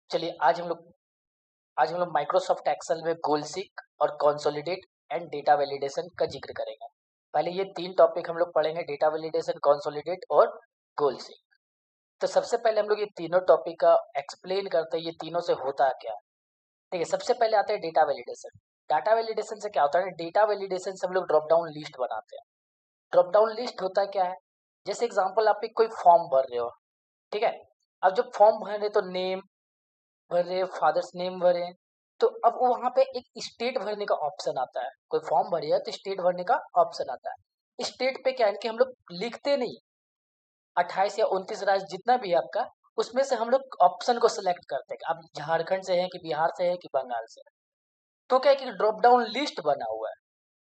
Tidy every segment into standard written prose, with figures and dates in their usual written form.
चलिए आज हम लोग माइक्रोसॉफ्ट एक्सेल में गोल सीक और कंसोलिडेट एंड डेटा वैलिडेशन का जिक्र करेंगे। पहले ये 3 टॉपिक हम लोग पढ़ेंगे, डेटा वैलिडेशन, कंसोलिडेट और गोल सीक। तो सबसे पहले हम लोग ये तीनों टॉपिक का एक्सप्लेन करते हैं, ये तीनों से होता क्या है। ठीक है, सबसे पहले आते हैं डेटा वैलिडेशन। डाटा वैलिडेशन से क्या होता है? डेटा वैलिडेशन से हम लोग ड्रॉप डाउन लिस्ट बनाते हैं। ड्रॉप डाउन लिस्ट होता क्या है? जैसे एग्जांपल, आप एक कोई फॉर्म भर रहे हो, ठीक है। अब जब फॉर्म भर रहे तो नेम भर रहे, फादर्स नेम भरे, तो अब वहां पे एक स्टेट भरने का ऑप्शन आता है। कोई फॉर्म भरे है तो स्टेट भरने का ऑप्शन आता है। स्टेट पे क्या है कि हम लोग लिखते नहीं, 28 या 29 राज्य जितना भी है आपका, उसमें से हम लोग ऑप्शन को सिलेक्ट करते हैं। आप झारखंड से हैं कि बिहार से हैं कि बंगाल से हैं। तो क्या है कि ड्रॉप डाउन लिस्ट बना हुआ है,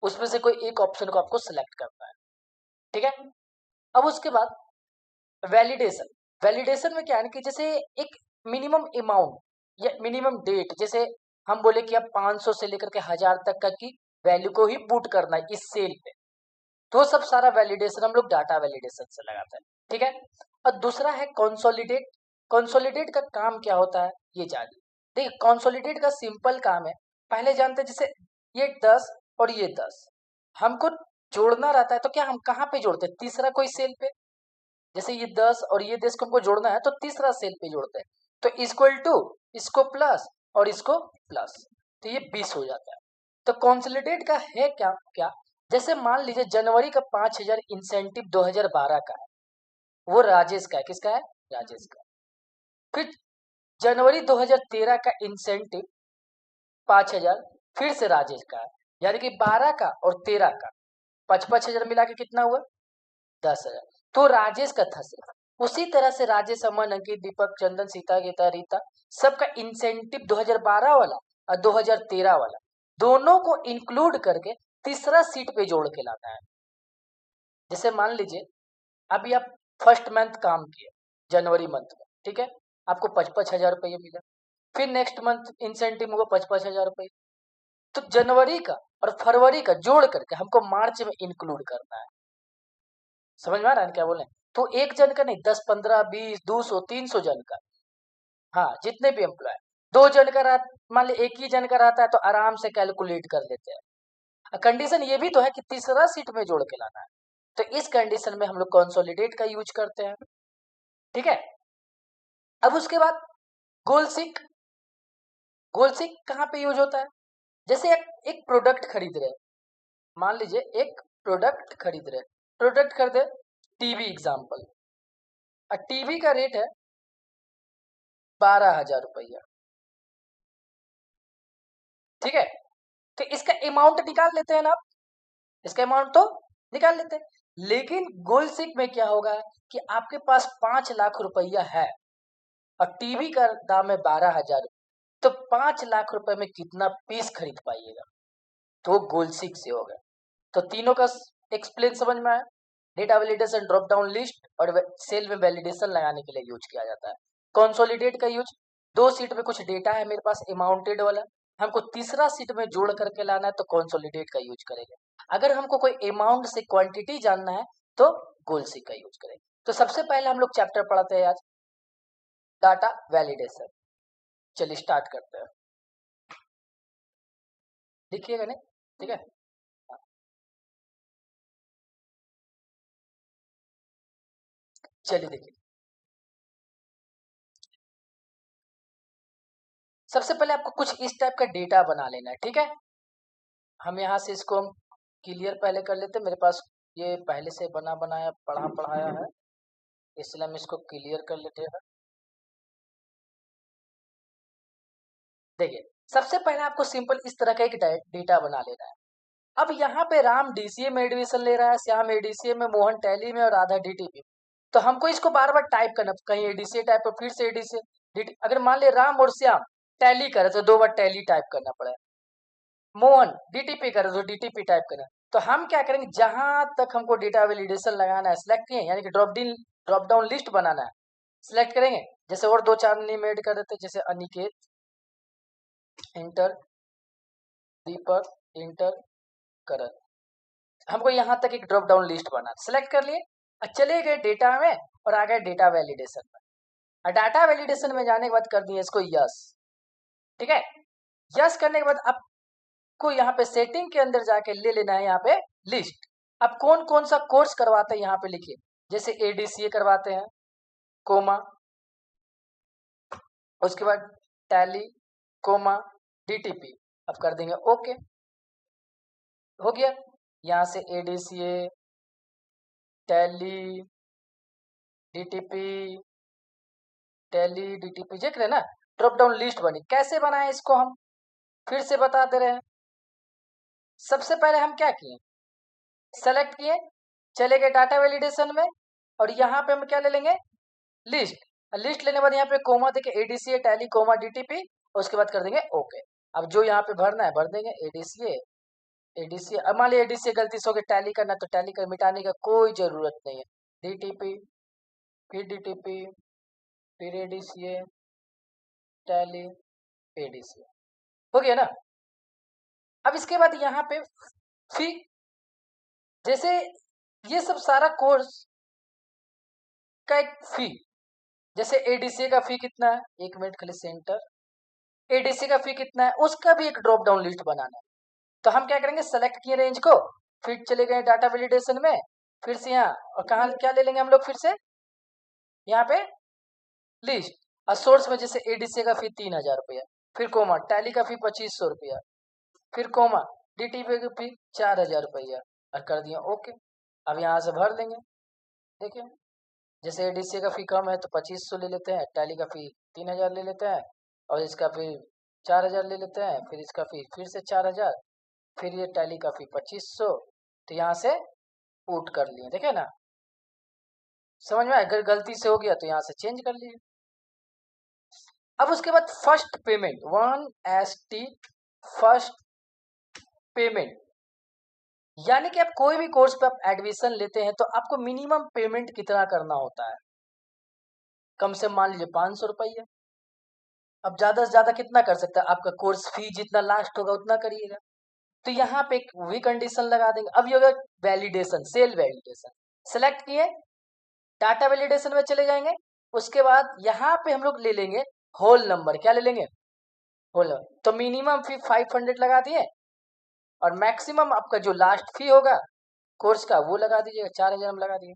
उसमें से कोई एक ऑप्शन को आपको सिलेक्ट करना है। ठीक है। अब उसके बाद वैलिडेशन। वैलिडेशन में क्या है कि जैसे एक मिनिमम अमाउंट या मिनिमम डेट, जैसे हम बोले कि अब 500 से लेकर के 1000 तक का की वैल्यू को ही पुट करना है इस सेल पे, तो सब सारा वैलिडेशन हम लोग डाटा वैलिडेशन से लगाते हैं। ठीक है। और दूसरा है कंसोलिडेट। कंसोलिडेट का काम क्या होता है ये जानिए। देखिए, कंसोलिडेट का सिंपल काम है, पहले जानते हैं, जैसे ये 10 और ये 10 हमको जोड़ना रहता है, तो क्या हम कहाँ पे जोड़ते हैं? तीसरा कोई सेल पे। जैसे ये 10 और ये 10 को हमको जोड़ना है तो तीसरा सेल पे जोड़ते हैं, तो इक्वल टू इसको प्लस और इसको प्लस, तो ये 20 हो जाता है। तो कंसोलिडेट का है क्या क्या? जैसे मान लीजिए जनवरी का 5000 इंसेंटिव 2012 का है, वो राजेश का है। किसका है? राजेश का। फिर जनवरी 2013 का इंसेंटिव 5000 फिर से राजेश का है, यानी कि 12 का और 13 का 5-5 हजार मिला के कितना हुआ? 10,000। तो राजेश का था सिर्फ। उसी तरह से राजेश, अमन, अंकित, दीपक, चंदन, सीता, गीता, रीता, सबका इंसेंटिव 2012 वाला और 2013 वाला दोनों को इंक्लूड करके तीसरा सीट पे जोड़ के लाना है। जैसे मान लीजिए अभी आप फर्स्ट मंथ काम किए, जनवरी मंथ में, ठीक है, आपको 5-5 हजार रुपये मिला। फिर नेक्स्ट मंथ इंसेंटिव होगा 5-5 हजार रुपये। तो जनवरी का और फरवरी का जोड़ करके हमको मार्च में इंक्लूड करना है। समझ में आ रहा है क्या बोले? तो एक जन का नहीं, 10, 15, 20, 200, 300 जन का। हाँ, जितने भी एम्प्लॉय, 2 जन का रहा, मान ली एक ही जन का रहता है तो आराम से कैलकुलेट कर लेते हैं। कंडीशन ये भी तो है कि तीसरा सीट में जोड़ के लाना है, तो इस कंडीशन में हम लोग कंसोलिडेट का यूज करते हैं। ठीक है। अब उसके बाद गोल सीक। गोल सीक कहाँ पे यूज होता है? जैसे एक प्रोडक्ट खरीद रहे हैं, मान लीजिए एक प्रोडक्ट खरीद रहे हैं, प्रोडक्ट खरीदे, टीवी एग्जाम्पल, और टीवी का रेट है 12,000 रुपया। ठीक है। तो इसका अमाउंट निकाल लेते हैं ना आप, इसका अमाउंट तो निकाल लेते हैं। लेकिन गोल सीक में क्या होगा कि आपके पास 5 लाख रुपया है और टीवी का दाम है 12,000, तो 5 लाख रुपए में कितना पीस खरीद पाइएगा? तो गोल सीक से होगा। तो तीनों का एक्सप्लेन समझ में आया। Data validation drop down list और सेल में वैलिडेशन लगाने के लिए यूज किया जाता है। कंसोलिडेट का यूज, 2 सीट में कुछ डेटा है मेरे पास अमाउंटेड वाला, हमको तीसरा सीट में जोड़ करके लाना है, तो कंसोलिडेट का यूज करेंगे। अगर हमको कोई अमाउंट से क्वांटिटी जानना है तो गोल सीक का यूज करेंगे। तो सबसे पहले हम लोग चैप्टर पढ़ते हैं आज, डाटा वैलिडेशन। चलिए स्टार्ट करते हैं, देखिएगा नहीं? ठीक है। चलिए देखिए, सबसे पहले आपको कुछ इस टाइप का डेटा बना लेना है। ठीक है। हम यहाँ से इसको हम क्लियर पहले कर लेते हैं। मेरे पास ये पहले से बना बनाया पढ़ाया है, इसलिए हम इसको क्लियर कर लेते हैं। देखिए, सबसे पहले आपको सिंपल इस तरह का एक डेटा बना लेना है। अब यहाँ पे राम डीसीए में एडमिशन ले रहा है, श्याम एडीसीए में, मोहन टैली में और राधा डीटीपी। तो हमको इसको बार बार टाइप करना, कहीं एडीसीए टाइप और फिर से एडीसीए। अगर मान ले राम और श्याम टैली करे तो 2 बार टैली टाइप करना पड़ेगा। मोहन डीटीपी करे तो डीटीपी टाइप करना। तो हम क्या करेंगे, जहां तक हमको डेटा वैलिडेशन लगाना है सिलेक्ट किए, यानी कि ड्रॉप डाउन लिस्ट बनाना है, सिलेक्ट करेंगे। जैसे और 2-4 नेम ऐड कर देते, जैसे अनिकेत इंटर, दीपक इंटर, करण। हमको यहाँ तक एक ड्रॉप डाउन लिस्ट बना, सिलेक्ट कर लिए और चले गए डेटा में और आ गए डेटा वैलिडेशन में। और डाटा वैलिडेशन में जाने के बाद कर दिए इसको यस। ठीक है, यस करने के बाद आपको यहाँ पे सेटिंग के अंदर जाके ले लेना है यहाँ पे लिस्ट। अब कौन कौन सा कोर्स करवाते हैं यहाँ पे लिखिए, जैसे एडीसीए करवाते हैं, कोमा, उसके बाद टैली, कोमा, डीटीपी। अब कर देंगे ओके, हो गया। यहाँ से ADCA, tally, DTP, tally, DTP देख रहे हैं ना, ड्रॉप डाउन लिस्ट बनी। कैसे बनाए इसको हम फिर से बता दे रहे हैं। सबसे पहले हम क्या किए, सेलेक्ट किए, चले गए डाटा वैलिडेशन में, और यहाँ पे हम क्या ले लेंगे, लिस्ट। लिस्ट लेने के बाद यहाँ पे कोमा देके एडीसीए, टैली, कोमा, डीटीपी, उसके बाद कर देंगे ओके। अब जो यहाँ पे भरना है भर देंगे, एडीसीए, एडीसीए। अब मान लीजिए एडीसीए गलती से हो गई, टैली करना तो टैली का मिटाने का कोई जरूरत नहीं है, डीटीपी, फिर डीटीपी, फिर एडीसीए, टैली, एडीसीए, हो गया ना। अब इसके बाद यहाँ पे फी, जैसे ये सब सारा कोर्स का एक फी, जैसे एडीसीए का फी कितना है, 1 मिनट खाली सेंटर, एडीसी का फी कितना है, उसका भी एक ड्रॉप डाउन लिस्ट बनाना है। तो हम क्या करेंगे, सेलेक्ट किए रेंज को, फिर चले गए डाटा वैलिडेशन में, फिर से यहाँ, और कहा क्या ले लेंगे हम लोग, फिर से यहाँ पे लिस्ट, और सोर्स में जैसे एडीसी का फी 3000 रुपया, फिर कोमा टैली का फी 2500 रुपया, फिर कोमा डीटीपी का फी 4000 रुपया, और कर दिया ओके। अब यहाँ से भर देंगे, देखिए जैसे एडीसी का फी कम है तो 2500 ले लेते हैं, टैली का फी 3000 ले लेते हैं, और इसका फी 4000 ले लेते हैं, फिर इसका फी फिर से 4000, फिर ये टैली का फी 2500। तो यहाँ से पुट कर लिए, देखे ना, समझ में। अगर गलती से हो गया तो यहाँ से चेंज कर लिए। अब उसके बाद first payment, 1ST first payment, यानी कि आप कोई भी कोर्स पे आप एडमिशन लेते हैं तो आपको मिनिमम पेमेंट कितना करना होता है, कम से मान लीजिए 500 रुपया। अब ज्यादा से ज्यादा कितना कर सकता है, आपका कोर्स फी जितना लास्ट होगा उतना करिएगा। तो यहाँ पे एक वही कंडीशन लगा देंगे। अब ये होगा वैलिडेशन, सेल वैलिडेशन, सेलेक्ट किए, डाटा वैलिडेशन में चले जाएंगे, उसके बाद यहाँ पे हम लोग ले लेंगे होल नंबर। क्या ले लेंगे, होल नंबर। तो मिनिमम फी 500 लगा दिए, और मैक्सिमम आपका जो लास्ट फी होगा कोर्स का वो लगा दीजिएगा, 4000 हम लगा दिए।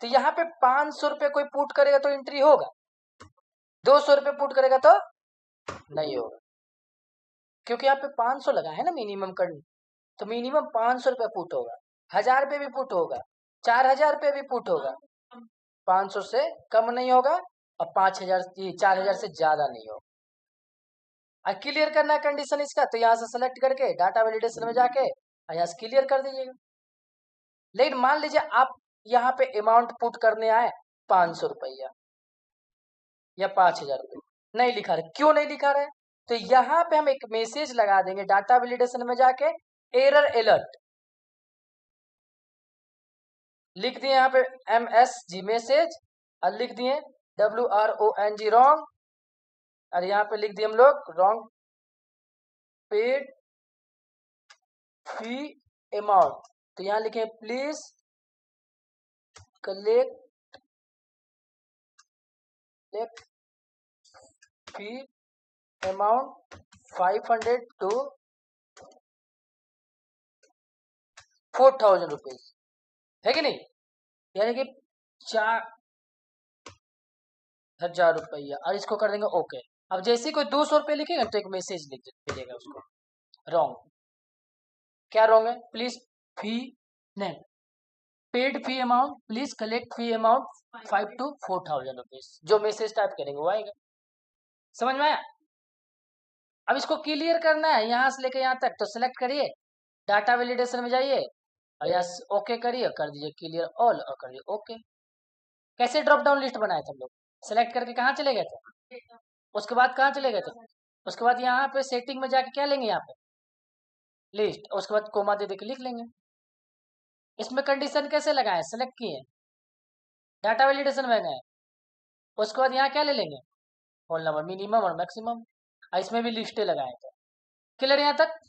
तो यहाँ पे 500 रुपये कोई पुट करेगा तो एंट्री होगा, 200 रुपये पुट करेगा तो नहीं होगा, क्योंकि यहाँ पे 500 लगा है ना मिनिमम करनी। तो मिनिमम 500 रुपये पुट होगा, 1000 रुपये भी पुट होगा, 4000 रुपये भी पुट होगा, 500 से कम नहीं होगा, और 5000 4000 से ज्यादा नहीं होगा। और क्लियर करना है कंडीशन इसका, तो यहाँ से सेलेक्ट करके डाटा वैलिडेशन में जाके यहाँ से क्लियर कर दीजिएगा। लेकिन मान लीजिए आप यहाँ पे अमाउंट पुट करने आए 500 रुपया या 5000 रुपये, नहीं लिखा रहे, क्यों नहीं लिखा रहे, तो यहाँ पे हम एक मैसेज लगा देंगे डाटा वैलिडेशन में जाके, एरर अलर्ट लिख दिए यहाँ पे MSG मैसेज, और लिख दिए WRONG रॉन्ग, और यहाँ पे लिख दिए हम लोग रॉन्ग पेड फी अमाउंट। तो यहाँ लिखे please collect fee amount 500 to 4000 rupees, है कि नहीं, यानी कि 4000 रुपया, और इसको कर देंगे ओके। अब जैसे कोई 200 रुपये लिखेगा तो एक मैसेज लिख दीजिएगा उसको, रॉन्ग। क्या रॉन्ग है, प्लीज फी नहीं, paid fee amount, please collect fee amount 5 to 4000 rupees, जो मैसेज टाइप करेंगे वो आएगा। समझ में आया। अब इसको क्लियर करना है यहाँ से लेकर यहाँ तक, तो सिलेक्ट करिए, डाटा वैलिडेशन में जाइए, और यहाँ ओके करिए, कर दीजिए क्लियर ऑल, और करिए ओके। कैसे ड्रॉप डाउन लिस्ट बनाए थे हम लोग, सेलेक्ट करके कहाँ चले गए थे, उसके बाद कहाँ चले गए थे, उसके बाद यहाँ पे सेटिंग में जाके क्या लेंगे, यहाँ पे लिस्ट, उसके बाद कोमा दे के लिख लेंगे। इसमें कंडीशन कैसे लगाए, सेलेक्ट किए, डाटा वैलिडेशन में गए, उसके बाद यहाँ क्या ले लेंगे, होल नंबर, मिनिमम और मैक्सिमम, इसमें भी लिस्टें लगाए थे। क्लियर यहाँ तक।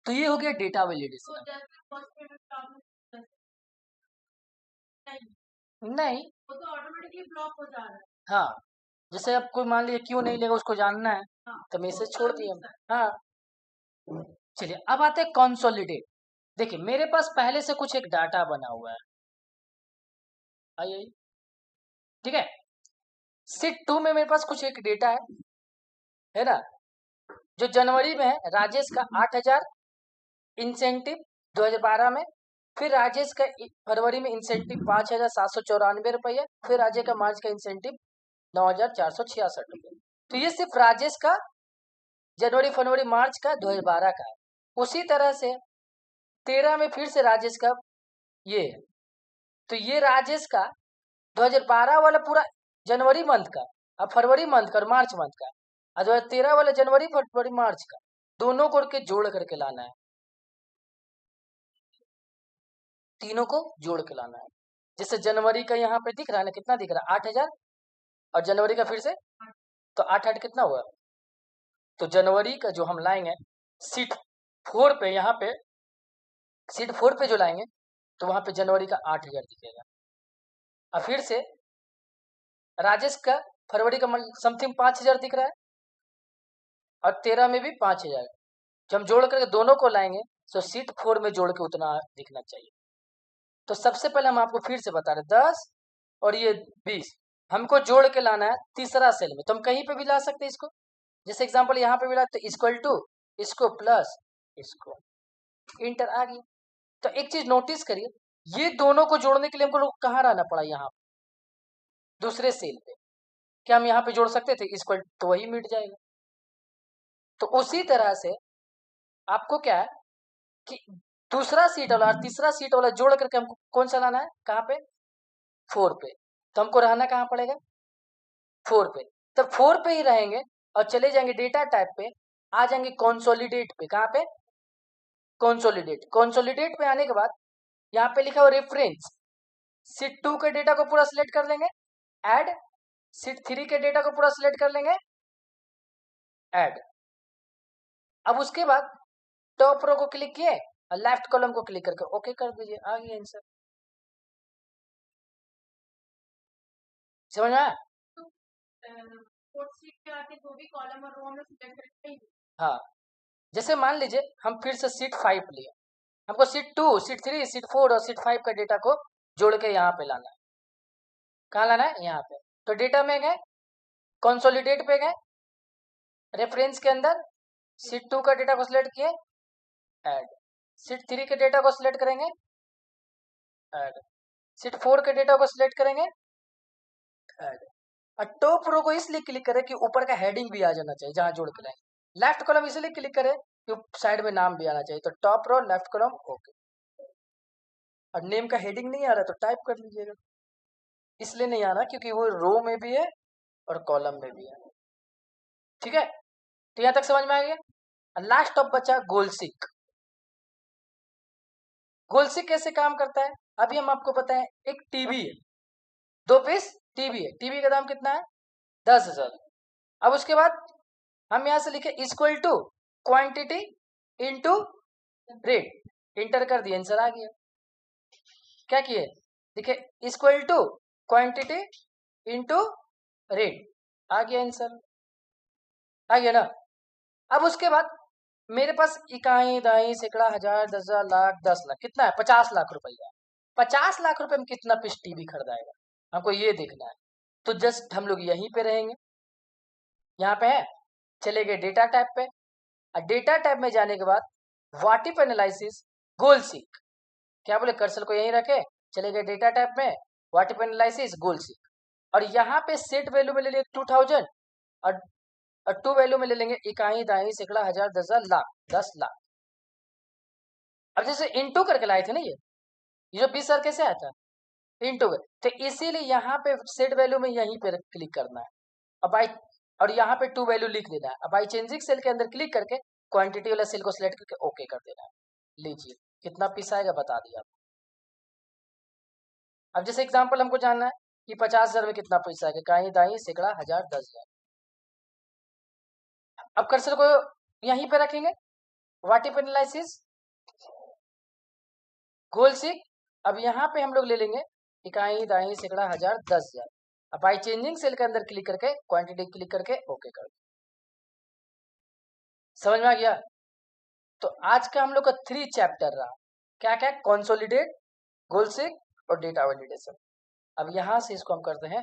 तो ये हो गया डेटा वैलिडेशन। नहीं, वो तो ऑटोमेटिकली ब्लॉक हो जा रहा है। हाँ, जैसे अब कोई मान लिया क्यों नहीं लेगा उसको जानना है, हाँ, तो मैसेज छोड़ दिए हम। हाँ, चलिए अब आते हैं कंसोलिडेट। देखिए मेरे पास पहले से कुछ एक डाटा बना हुआ है, आइए, ठीक है। सीट 2 में मेरे पास कुछ एक डेटा है ना, जो जनवरी में है राजेश का 8,000 इंसेंटिव 2012 में, फिर राजेश का फरवरी में इंसेंटिव 5,794 रुपये, फिर राजेश का मार्च का इंसेंटिव 9,466 रुपये। तो ये सिर्फ राजेश का जनवरी फरवरी मार्च का 2012 का है। उसी तरह से 13 में फिर से राजेश का ये है, तो ये राजेश का 2012 वाला पूरा जनवरी मंथ का, अब फरवरी मंथ का और मार्च मंथ का, और 2013 वाला जनवरी फरवरी मार्च का, दोनों को के जोड़ करके लाना है, तीनों को जोड़ के लाना है। जैसे जनवरी का यहाँ पे दिख रहा है ना, कितना दिख रहा है 8,000, और जनवरी का फिर से, तो 8 कितना हुआ, तो जनवरी का जो हम लाएंगे सीट 4 पे, यहाँ पे सीट 4 पे जो लाएंगे तो वहां पे जनवरी का 8,000 दिखेगा। और फिर से राजेश का फरवरी का समथिंग 5,000 दिख रहा है, और 13 में भी 5,000। जब हम जोड़ करके दोनों को लाएंगे तो सीट 4 में जोड़ के उतना दिखना चाहिए। तो सबसे पहले हम आपको फिर से बता रहे 10 और ये 20 हमको जोड़ के लाना है तीसरा सेल में, तो हम कहीं पे भी ला सकते हैं इसको। जैसे एग्जांपल यहाँ पे भी ला तो इक्वल टू इसको प्लस इसको, इंटर आ गई। तो एक चीज नोटिस करिए, ये दोनों को जोड़ने के लिए हमको कहाँ रहना पड़ा, यहाँ दूसरे सेल पे। क्या हम यहाँ पे जोड़ सकते थे इक्वल, तो वही मिट जाएगा। तो उसी तरह से आपको क्या है कि दूसरा सीट वाला और तीसरा सीट वाला जोड़ करके हमको कौन सा लाना है, कहाँ पे 4 पे। तो हमको रहना कहाँ पड़ेगा 4 पे, तब 4 पे ही रहेंगे और चले जाएंगे डेटा टाइप पे, आ जाएंगे कंसोलिडेट पे। कहाँ पे कंसोलिडेट, कंसोलिडेट पे आने के बाद यहाँ पे लिखा हुआ रेफरेंस, सीट 2 के डेटा को पूरा सिलेक्ट कर लेंगे, ऐड, सीट 3 के डेटा को पूरा सिलेक्ट कर लेंगे, ऐड। अब उसके बाद टॉप रो को क्लिक किए और लेफ्ट कॉलम को क्लिक करके ओके कर दीजिए, आ गया आंसर। समझ में आया? हाँ, जैसे मान लीजिए हम फिर से सीट 5 लिए, हमको सीट 2 सीट 3 सीट 4 और सीट 5 का डेटा को जोड़ के यहाँ पे लाना है। कहाँ लाना है, यहाँ पे। तो डेटा में गए, कंसोलिडेट पे गए, रेफरेंस के अंदर सीट 2 का डेटा को सिलेक्ट किए, ऐड, सीट 3 के डेटा को सिलेक्ट करेंगे, ऐड, सीट 4 के डेटा को सिलेक्ट करेंगे, ऐड। और टॉप रो को इसलिए क्लिक करें कि ऊपर का हेडिंग भी आ जाना चाहिए जहां जोड़ के लाएंगे। लेफ्ट कॉलम इसलिए क्लिक करें कि साइड में नाम भी आना चाहिए, तो top row left column okay. और नेम का हेडिंग नहीं आ रहा तो टाइप कर लीजिएगा, इसलिए नहीं आ रहा क्योंकि वो रो में भी है और कॉलम में भी है। ठीक है, तो यहां तक समझ में आ गया। लास्ट ऑफ बचा गोलसिक। गोलसिक कैसे काम करता है अभी हम आपको बताएं। एक टीवी है, 2 पीस टीवी है, टीवी का दाम कितना है 10,000। अब उसके बाद हम यहां से लिखे equal to quantity into rate, enter कर दिए, आंसर आ गया। क्या किए, देखिए equal to quantity into rate, आ गया आंसर, आ गया ना। अब उसके बाद मेरे पास इकाई दाई सैकड़ा हजार 10,000 लाख 10 लाख, कितना है 50 लाख रुपया। 50 लाख रुपए में कितना पीस टीवी खरीदाएगा, हमको ये देखना है। तो जस्ट हम लोग यहीं पे रहेंगे, यहाँ पे है, चले गए डेटा टाइप पे, और डेटा टाइप में जाने के बाद what if analysis goal seek, क्या बोले कर्सर को यहीं रखे, चले गए डेटा टाइप में, what if analysis goal seek, और यहाँ पे सेट वैल्यू में ले लिए 2000, और टू वैल्यू में ले लेंगे इकाई दाई सैकड़ा हजार 10,000 लाख 10 लाख। अब जैसे इंटू करके लाए थे ना, ये जो 20,000 कैसे आया था इंटू, तो इसीलिए यहाँ पे सेट वैल्यू में यहीं पे क्लिक करना है। अब आई, और यहाँ पे टू वैल्यू लिख देना है। अब आई चेंजिंग सेल के अंदर क्लिक करके क्वांटिटी वाला सेल को सिलेक्ट करके ओके कर देना है। लीजिए कितना पीस आएगा बता दिया। अब जैसे एग्जांपल हमको जानना है कि 50,000 में कितना पैसा आएगा, काई दाई सैकड़ा हजार 10,000। अब कर्सर को यहीं पे रखेंगे, what if analysis goal seek. अब यहाँ पे हम लोग ले लेंगे इकाई, दाई, सैकड़ा, हजार, 10,000। अब बाई चेंजिंग सेल के अंदर क्लिक करके क्वांटिटी क्लिक करके ओके कर दो। समझ में आ गया? तो आज का हम लोग का 3 चैप्टर रहा। क्या क्या? कंसोलिडेट, गोल सीक और डेटा वैलिडेशन। अब यहां से इसको हम करते हैं